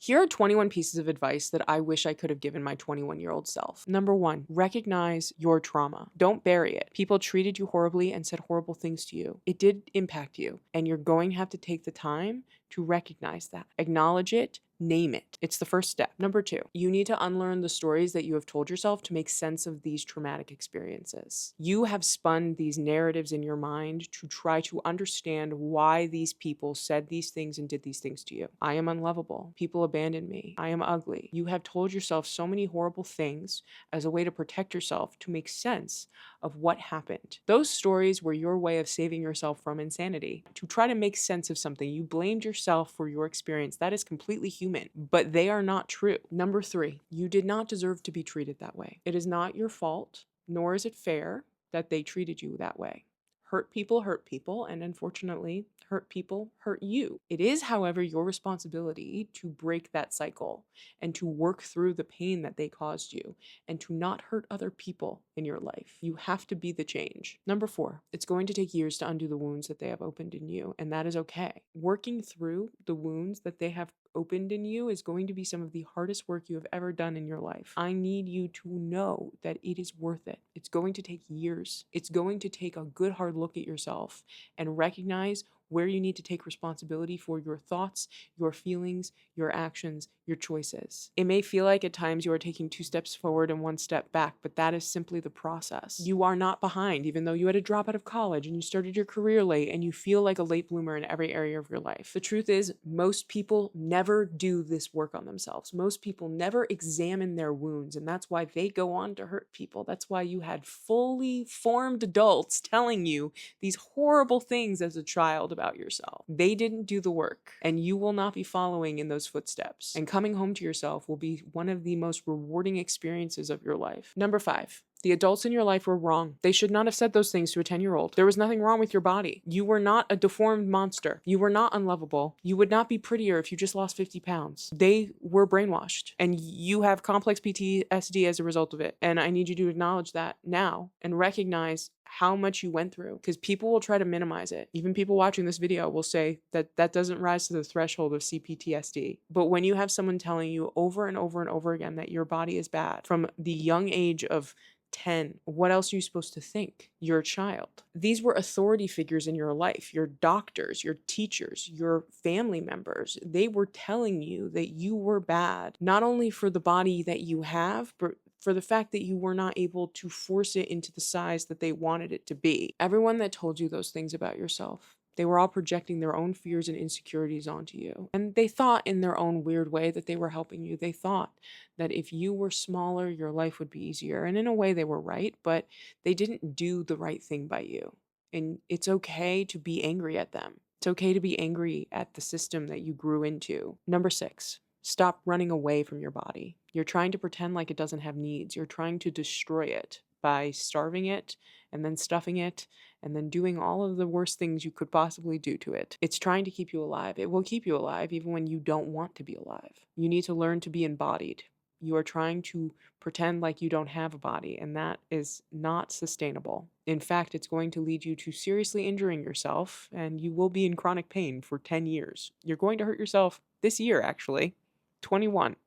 Here are 21 pieces of advice that I wish I could have given my 21-year-old self. Number 1, recognize your trauma. Don't bury it. People treated you horribly and said horrible things to you. It did impact you, and you're going to have to take the time to recognize that. Acknowledge it. Name it. It's the first step. Number 2, you need to unlearn the stories that you have told yourself to make sense of these traumatic experiences. You have spun these narratives in your mind to try to understand why these people said these things and did these things to you. I am unlovable. People abandoned me. I am ugly. You have told yourself so many horrible things as a way to protect yourself, to make sense of what happened. Those stories were your way of saving yourself from insanity. To try to make sense of something, you blamed yourself for your experience. That is completely human, but they are not true. Number 3, you did not deserve to be treated that way. It is not your fault, nor is it fair that they treated you that way. Hurt people, and unfortunately, hurt people hurt you. It is, however, your responsibility to break that cycle and to work through the pain that they caused you and to not hurt other people in your life. You have to be the change. Number 4, it's going to take years to undo the wounds that they have opened in you, and that is okay. Working through the wounds that they have opened in you is going to be some of the hardest work you have ever done in your life. I need you to know that it is worth it. It's going to take years. It's going to take a good hard look at yourself and recognize where you need to take responsibility for your thoughts, your feelings, your actions, your choices. It may feel like at times you are taking 2 steps forward and 1 step back, but that is simply the process. You are not behind, even though you had to drop out of college and you started your career late and you feel like a late bloomer in every area of your life. The truth is, most people never do this work on themselves. Most people never examine their wounds, and that's why they go on to hurt people. That's why you had fully formed adults telling you these horrible things as a child about yourself. They didn't do the work, and you will not be following in those footsteps. And coming home to yourself will be one of the most rewarding experiences of your life. Number 5, the adults in your life were wrong. They should not have said those things to a 10-year-old. There was nothing wrong with your body. You were not a deformed monster. You were not unlovable. You would not be prettier if you just lost 50 pounds. They were brainwashed, and you have complex PTSD as a result of it. And I need you to acknowledge that now and recognize how much you went through, because people will try to minimize it. Even people watching this video will say that that doesn't rise to the threshold of CPTSD. But when you have someone telling you over and over and over again that your body is bad from the young age of 10, what else are you supposed to think? You're a child. These were authority figures in your life, your doctors, your teachers, your family members. They were telling you that you were bad, not only for the body that you have, but for the fact that you were not able to force it into the size that they wanted it to be. Everyone that told you those things about yourself, they were all projecting their own fears and insecurities onto you. And they thought in their own weird way that they were helping you. They thought that if you were smaller, your life would be easier. And in a way they were right, but they didn't do the right thing by you. And it's okay to be angry at them. It's okay to be angry at the system that you grew into. Number 6, stop running away from your body. You're trying to pretend like it doesn't have needs. You're trying to destroy it by starving it and then stuffing it and then doing all of the worst things you could possibly do to it. It's trying to keep you alive. It will keep you alive even when you don't want to be alive. You need to learn to be embodied. You are trying to pretend like you don't have a body, and that is not sustainable. In fact, it's going to lead you to seriously injuring yourself, and you will be in chronic pain for 10 years. You're going to hurt yourself this year, actually, 21,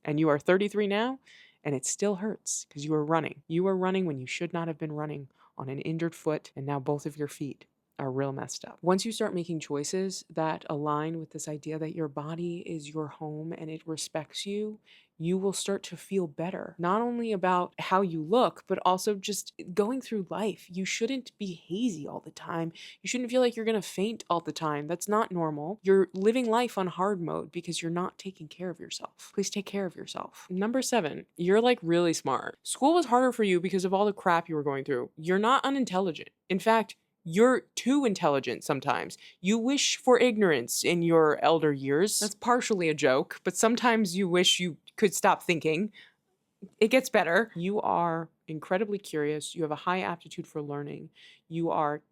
and you are 33 now, and it still hurts because you are running. You are running when you should not have been running on an injured foot, and now both of your feet are real messed up. Once you start making choices that align with this idea that your body is your home and it respects you, you will start to feel better, not only about how you look, but also just going through life. You shouldn't be hazy all the time. You shouldn't feel like you're going to faint all the time. That's not normal. You're living life on hard mode because you're not taking care of yourself. Please take care of yourself. Number 7, you're like really smart. School was harder for you because of all the crap you were going through. You're not unintelligent. In fact, you're too intelligent sometimes. You wish for ignorance in your elder years. That's partially a joke, but sometimes you wish you could stop thinking. It gets better. You are incredibly curious. You have a high aptitude for learning. You are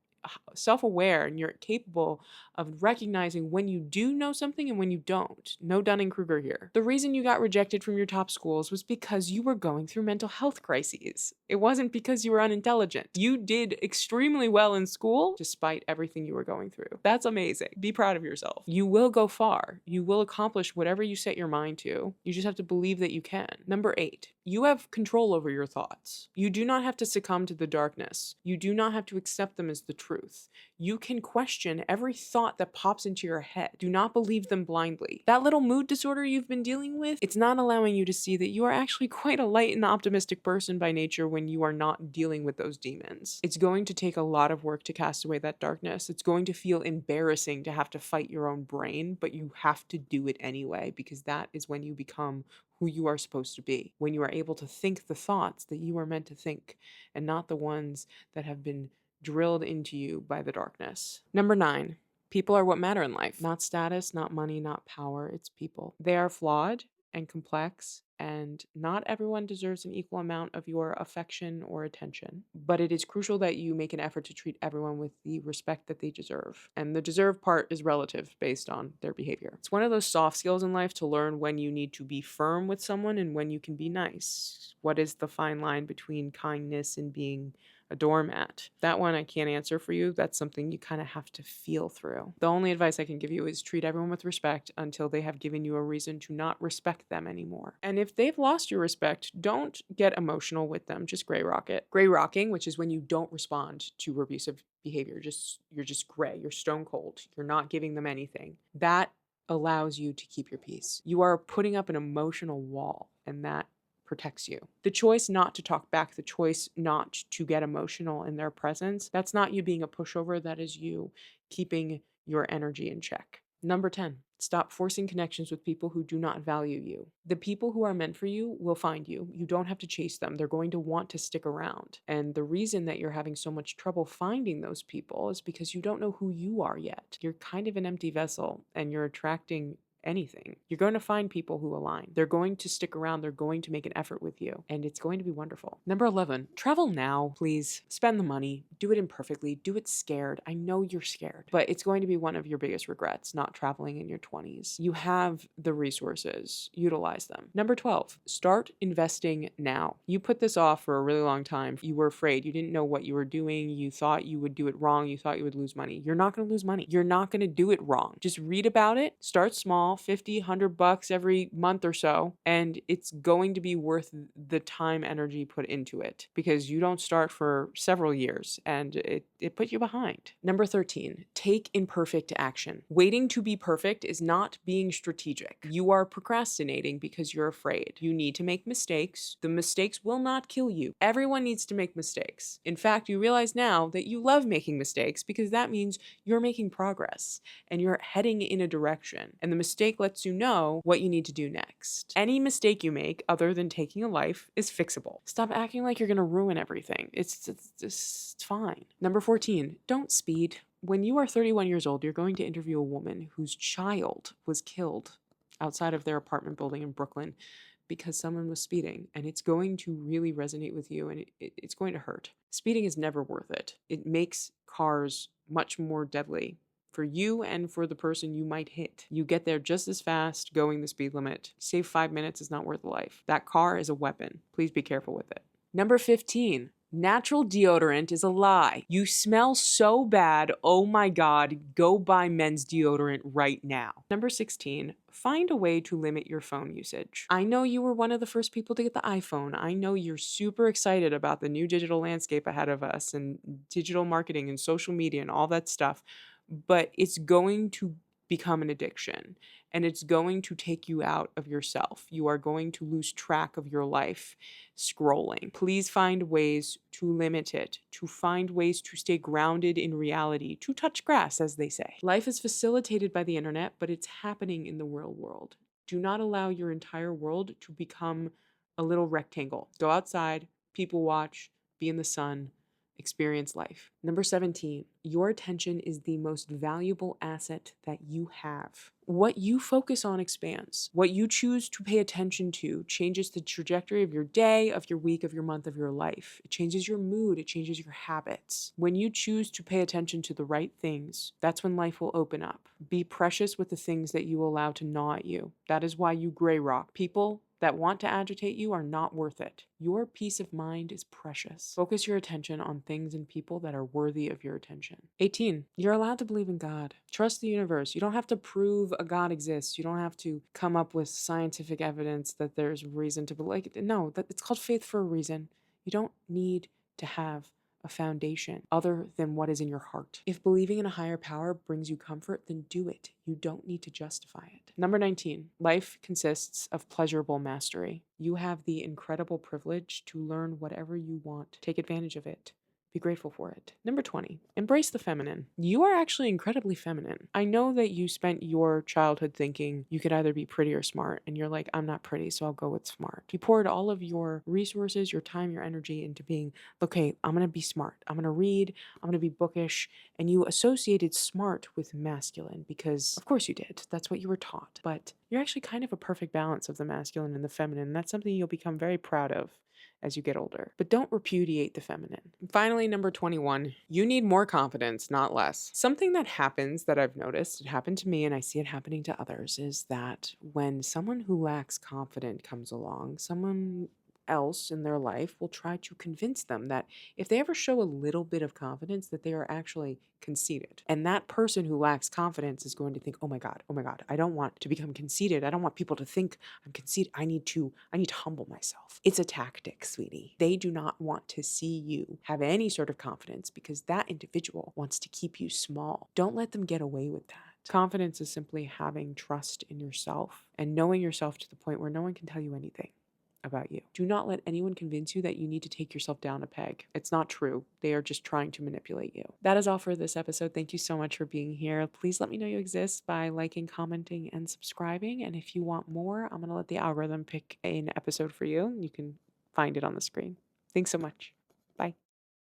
self-aware and you're capable of recognizing when you do know something and when you don't. No Dunning-Kruger here. The reason you got rejected from your top schools was because you were going through mental health crises. It wasn't because you were unintelligent. You did extremely well in school despite everything you were going through. That's amazing. Be proud of yourself. You will go far. You will accomplish whatever you set your mind to. You just have to believe that you can. Number 8, you have control over your thoughts. You do not have to succumb to the darkness. You do not have to accept them as the truth. You can question every thought that pops into your head. Do not believe them blindly. That little mood disorder you've been dealing with, it's not allowing you to see that you are actually quite a light and optimistic person by nature when you are not dealing with those demons. It's going to take a lot of work to cast away that darkness. It's going to feel embarrassing to have to fight your own brain, but you have to do it anyway, because that is when you become who you are supposed to be. When you are able to think the thoughts that you are meant to think and not the ones that have been drilled into you by the darkness. Number 9, people are what matter in life. Not status, not money, not power. It's people. They are flawed and complex, and not everyone deserves an equal amount of your affection or attention. But it is crucial that you make an effort to treat everyone with the respect that they deserve. And the deserve part is relative based on their behavior. It's one of those soft skills in life to learn when you need to be firm with someone and when you can be nice. What is the fine line between kindness and being a doormat? That one I can't answer for you. That's something you kind of have to feel through. The only advice I can give you is treat everyone with respect until they have given you a reason to not respect them anymore. And if they've lost your respect, don't get emotional with them. Just gray rock it. Gray rocking, which is when you don't respond to abusive behavior. You're just gray. You're stone cold. You're not giving them anything. That allows you to keep your peace. You are putting up an emotional wall, and that protects you. The choice not to talk back, the choice not to get emotional in their presence, that's not you being a pushover, that is you keeping your energy in check. Number 10, stop forcing connections with people who do not value you. The people who are meant for you will find you. You don't have to chase them. They're going to want to stick around. And the reason that you're having so much trouble finding those people is because you don't know who you are yet. You're kind of an empty vessel, and you're attracting anything. You're going to find people who align. They're going to stick around. They're going to make an effort with you, and it's going to be wonderful. Number 11, travel now, please. Spend the money. Do it imperfectly. Do it scared. I know you're scared, but it's going to be one of your biggest regrets, not traveling in your 20s. You have the resources. Utilize them. Number 12, start investing now. You put this off for a really long time. You were afraid. You didn't know what you were doing. You thought you would do it wrong. You thought you would lose money. You're not going to lose money. You're not going to do it wrong. Just read about it. Start small. 50, 100 bucks every month or so, and it's going to be worth the time, energy put into it, because you don't start for several years and it put you behind. Number 13, take imperfect action. Waiting to be perfect is not being strategic. You are procrastinating because you're afraid. You need to make mistakes. The mistakes will not kill you. Everyone needs to make mistakes. In fact, you realize now that you love making mistakes because that means you're making progress and you're heading in a direction, and the mistake lets you know what you need to do next. Any mistake you make other than taking a life is fixable. Stop acting like you're going to ruin everything. It's fine. Number 14, don't speed. When you are 31 years old, you're going to interview a woman whose child was killed outside of their apartment building in Brooklyn because someone was speeding, and it's going to really resonate with you, and it's going to hurt. Speeding is never worth it. It makes cars much more deadly for you and for the person you might hit. You get there just as fast going the speed limit. Save 5 minutes is not worth a life. That car is a weapon. Please be careful with it. Number 15, natural deodorant is a lie. You smell so bad, oh my God, go buy men's deodorant right now. Number 16, find a way to limit your phone usage. I know you were one of the first people to get the iPhone. I know you're super excited about the new digital landscape ahead of us and digital marketing and social media and all that stuff, but it's going to become an addiction, and it's going to take you out of yourself. You are going to lose track of your life scrolling. Please find ways to limit it, to find ways to stay grounded in reality, to touch grass, as they say. Life is facilitated by the internet, but it's happening in the real world. Do not allow your entire world to become a little rectangle. Go outside, people watch, be in the sun, experience life. Number 17, your attention is the most valuable asset that you have. What you focus on expands. What you choose to pay attention to changes the trajectory of your day, of your week, of your month, of your life. It changes your mood. It changes your habits. When you choose to pay attention to the right things, that's when life will open up. Be precious with the things that you allow to gnaw at you. That is why you gray rock. People that want to agitate you are not worth it. Your peace of mind is precious. Focus your attention on things and people that are worthy of your attention. 18, you're allowed to believe in God. Trust the universe. You don't have to prove a God exists. You don't have to come up with scientific evidence that there's reason to believe. No, it's called faith for a reason. You don't need to have a foundation other than what is in your heart. If believing in a higher power brings you comfort, then do it. You don't need to justify it. Number 19, life consists of pleasurable mastery. You have the incredible privilege to learn whatever you want. Take advantage of it. Be grateful for it. Number 20, embrace the feminine. You are actually incredibly feminine. I know that you spent your childhood thinking you could either be pretty or smart, and you're like, I'm not pretty, so I'll go with smart. You poured all of your resources, your time, your energy into being, okay, I'm going to be smart. I'm going to read. I'm going to be bookish. And you associated smart with masculine because, of course you did. That's what you were taught. But you're actually kind of a perfect balance of the masculine and the feminine. And that's something you'll become very proud of as you get older. But don't repudiate the feminine. And finally, number 21, you need more confidence, not less. Something that happens that I've noticed, it happened to me and I see it happening to others, is that when someone who lacks confidence comes along, someone else in their life will try to convince them that if they ever show a little bit of confidence that they are actually conceited. And that person who lacks confidence is going to think, oh my God, I don't want to become conceited. I don't want people to think I'm conceited. I need to humble myself. It's a tactic, sweetie. They do not want to see you have any sort of confidence because that individual wants to keep you small. Don't let them get away with that. Confidence is simply having trust in yourself and knowing yourself to the point where no one can tell you anything about you. Do not let anyone convince you that you need to take yourself down a peg. It's not true. They are just trying to manipulate you. That is all for this episode. Thank you so much for being here. Please let me know you exist by liking, commenting, and subscribing. And if you want more, I'm going to let the algorithm pick an episode for you. You can find it on the screen. Thanks so much.